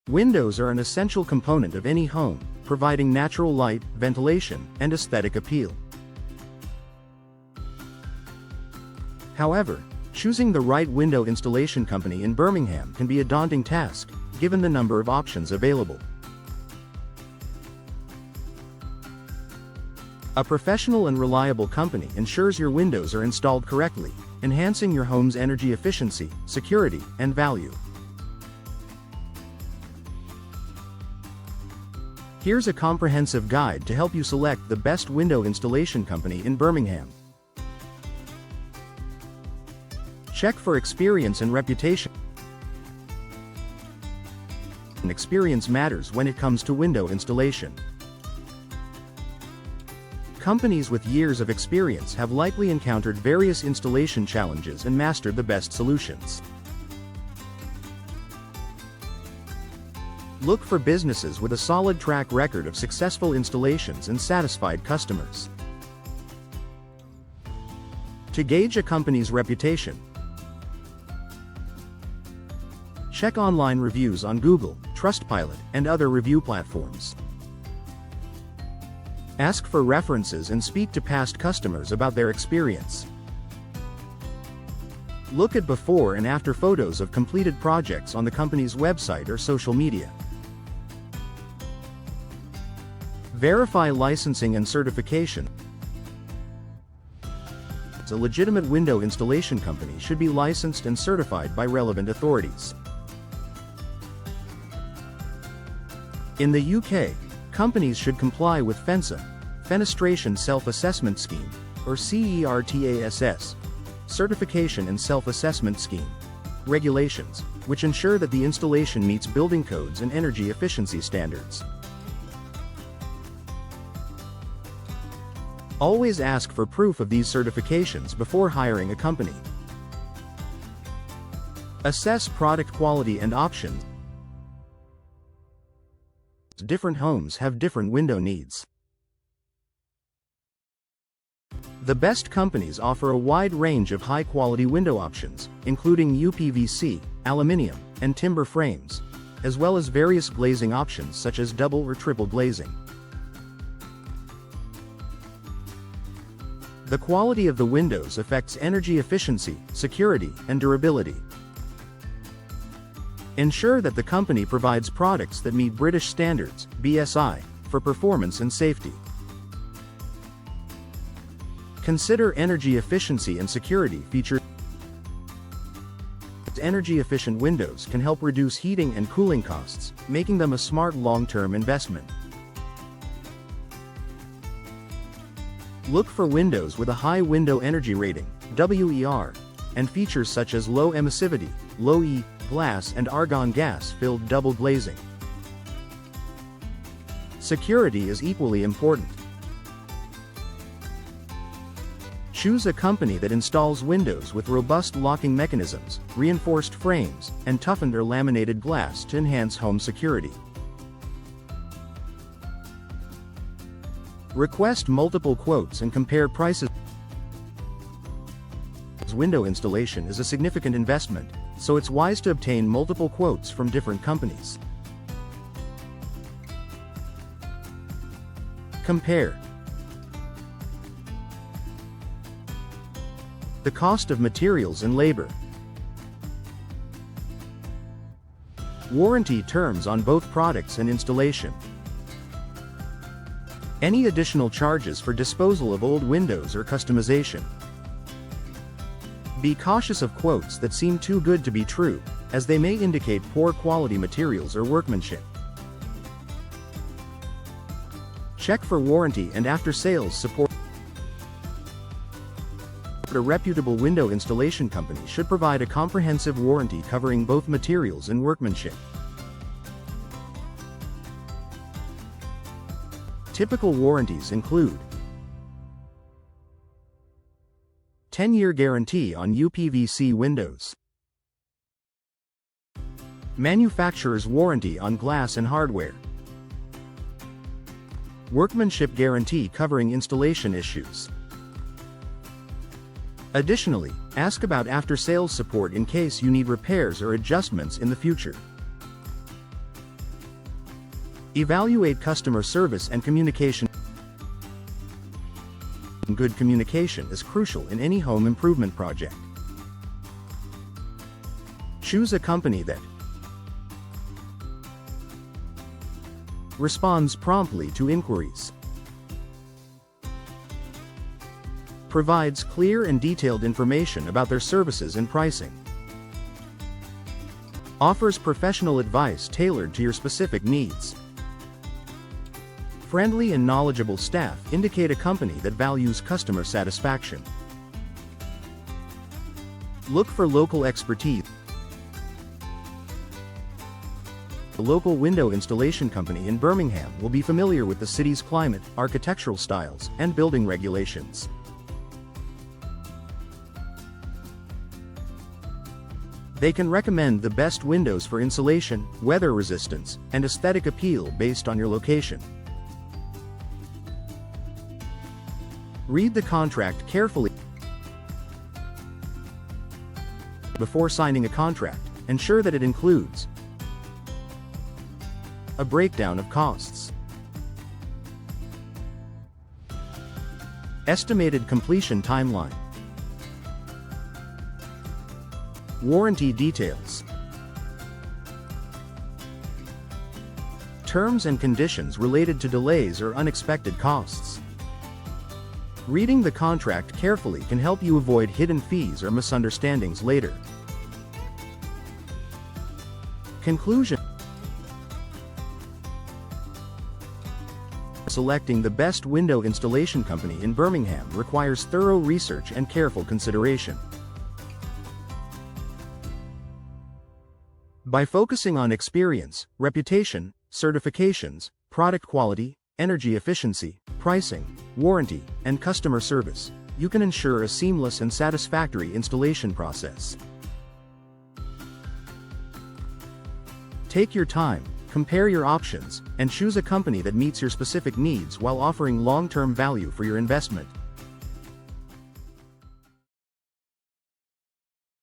Windows are an essential component of any home, providing natural light, ventilation, and aesthetic appeal. However, choosing the right window installation company in Birmingham can be a daunting task, given the number of options available. A professional and reliable company ensures your windows are installed correctly, enhancing your home's energy efficiency, security, and value. Here's a comprehensive guide to help you select the best window installation company in Birmingham. Check for experience and reputation. Experience matters when it comes to window installation. Companies with years of experience have likely encountered various installation challenges and mastered the best solutions. Look for businesses with a solid track record of successful installations and satisfied customers. To gauge a company's reputation, check online reviews on Google, Trustpilot, and other review platforms. Ask for references and speak to past customers about their experience. Look at before and after photos of completed projects on the company's website or social media. Verify licensing and certification. A legitimate window installation company should be licensed and certified by relevant authorities. In the UK, companies should comply with FENSA, Fenestration Self-Assessment Scheme, or CERTASS, Certification and Self-Assessment Scheme, regulations, which ensure that the installation meets building codes and energy efficiency standards. Always ask for proof of these certifications before hiring a company. Assess product quality and options. Different homes have different window needs. The best companies offer a wide range of high-quality window options, including UPVC, aluminum, and timber frames, as well as various glazing options such as double or triple glazing. The quality of the windows affects energy efficiency, security, and durability. Ensure that the company provides products that meet British standards, BSI, for performance and safety. Consider energy efficiency and security features. Energy-efficient windows can help reduce heating and cooling costs, making them a smart long-term investment. Look for windows with a high window energy rating, WER, and features such as low emissivity, low E, glass and argon gas-filled double glazing. Security is equally important. Choose a company that installs windows with robust locking mechanisms, reinforced frames, and toughened or laminated glass to enhance home security. Request multiple quotes and compare prices. Window installation is a significant investment, so it's wise to obtain multiple quotes from different companies. Compare the cost of materials and labor. Warranty terms on both products and installation. Any additional charges for disposal of old windows or customization. Be cautious of quotes that seem too good to be true, as they may indicate poor quality materials or workmanship. Check for warranty and after-sales support. A reputable window installation company should provide a comprehensive warranty covering both materials and workmanship. Typical warranties include 10-year guarantee on UPVC windows, manufacturer's warranty on glass and hardware, workmanship guarantee covering installation issues. Additionally, ask about after-sales support in case you need repairs or adjustments in the future. Evaluate customer service and communication. Good communication is crucial in any home improvement project. Choose a company that responds promptly to inquiries, provides clear and detailed information about their services and pricing, offers professional advice tailored to your specific needs. Friendly and knowledgeable staff indicate a company that values customer satisfaction. Look for local expertise. The local window installation company in Birmingham will be familiar with the city's climate, architectural styles, and building regulations. They can recommend the best windows for insulation, weather resistance, and aesthetic appeal based on your location. Read the contract carefully before signing a contract. Ensure that it includes a breakdown of costs, estimated completion timeline, warranty details, terms and conditions related to delays or unexpected costs. Reading the contract carefully can help you avoid hidden fees or misunderstandings later. Conclusion: selecting the best window installation company in Birmingham requires thorough research and careful consideration. By focusing on experience, reputation, certifications, product quality, energy efficiency, pricing, warranty, and customer service, you can ensure a seamless and satisfactory installation process. Take your time, compare your options, and choose a company that meets your specific needs while offering long-term value for your investment.